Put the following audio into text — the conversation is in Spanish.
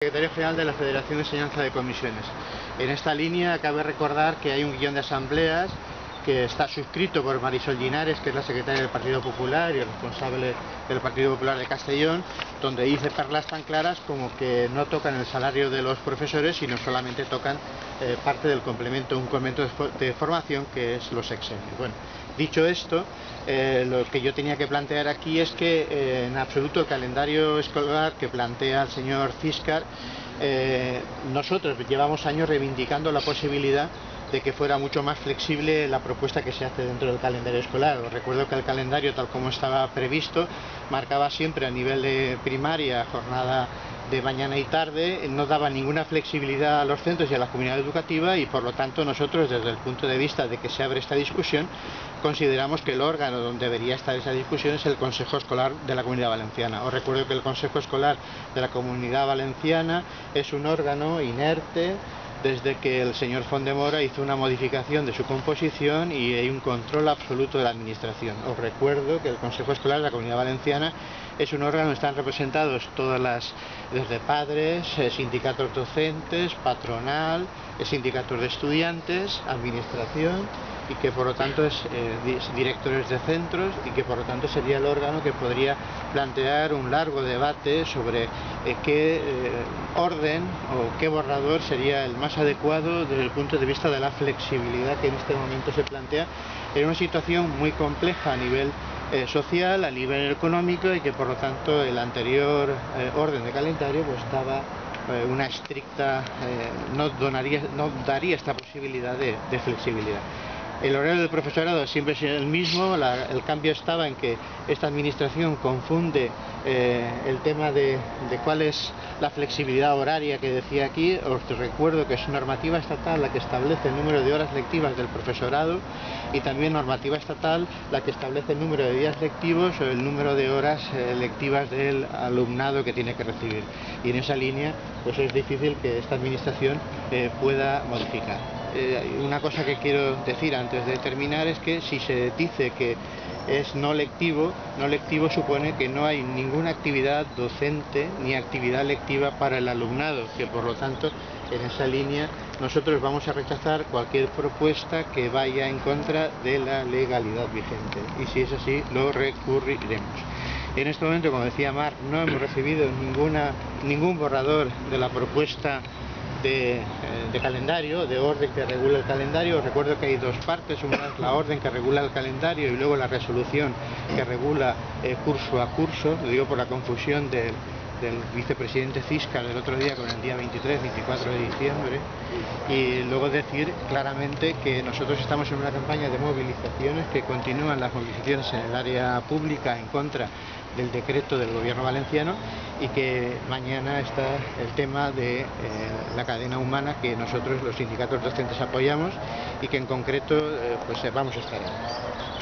Secretario General de la Federación de Enseñanza de Comisiones. En esta línea cabe recordar que hay un guión de asambleas que está suscrito por Marisol Linares, que es la secretaria del Partido Popular y el responsable del Partido Popular de Castellón, donde dice perlas tan claras como que no tocan el salario de los profesores, sino solamente tocan parte del complemento, un complemento de formación que es los exenios. Bueno, dicho esto, lo que yo tenía que plantear aquí es que en absoluto el calendario escolar que plantea el señor Ciscar, nosotros llevamos años reivindicando la posibilidad de que fuera mucho más flexible la propuesta que se hace dentro del calendario escolar. Os recuerdo que el calendario, tal como estaba previsto, marcaba siempre a nivel de primaria jornada de mañana y tarde, no daba ninguna flexibilidad a los centros y a la comunidad educativa, y por lo tanto nosotros, desde el punto de vista de que se abre esta discusión, consideramos que el órgano donde debería estar esa discusión es el Consejo Escolar de la Comunidad Valenciana. Os recuerdo que el Consejo Escolar de la Comunidad Valenciana es un órgano inerte desde que el señor Fondemora hizo una modificación de su composición y hay un control absoluto de la administración. Os recuerdo que el Consejo Escolar de la Comunidad Valenciana es un órgano donde están representados desde padres, sindicatos docentes, patronal, sindicatos de estudiantes, administración, y que por lo tanto es directores de centros, y que por lo tanto sería el órgano que podría plantear un largo debate sobre qué orden o qué borrador sería el más adecuado desde el punto de vista de la flexibilidad que en este momento se plantea en una situación muy compleja a nivel social, a nivel económico, y que por lo tanto el anterior orden de calendario pues daba una estricta, no daría esta posibilidad de flexibilidad. El horario del profesorado siempre es el mismo. El cambio estaba en que esta administración confunde el tema de cuál es la flexibilidad horaria que decía aquí. Os recuerdo que es normativa estatal la que establece el número de horas lectivas del profesorado, y también normativa estatal la que establece el número de días lectivos o el número de horas lectivas del alumnado que tiene que recibir. Y en esa línea pues es difícil que esta administración pueda modificar. Una cosa que quiero decir antes de terminar es que si se dice que es no lectivo supone que no hay ninguna actividad docente ni actividad lectiva para el alumnado, que por lo tanto en esa línea nosotros vamos a rechazar cualquier propuesta que vaya en contra de la legalidad vigente, y si es así lo recurriremos. En este momento, como decía Marc, no hemos recibido ningún borrador de la propuesta de calendario, de orden que regula el calendario. Os recuerdo que hay dos partes: una es la orden que regula el calendario y luego la resolución que regula curso a curso. Lo digo por la confusión del vicepresidente Ciscar del otro día con el día 23-24 de diciembre. Y luego decir claramente que nosotros estamos en una campaña de movilizaciones, que continúan las movilizaciones en el área pública en contra del decreto del gobierno valenciano, y que mañana está el tema de la cadena humana, que nosotros los sindicatos docentes apoyamos y que en concreto pues vamos a estar ahí.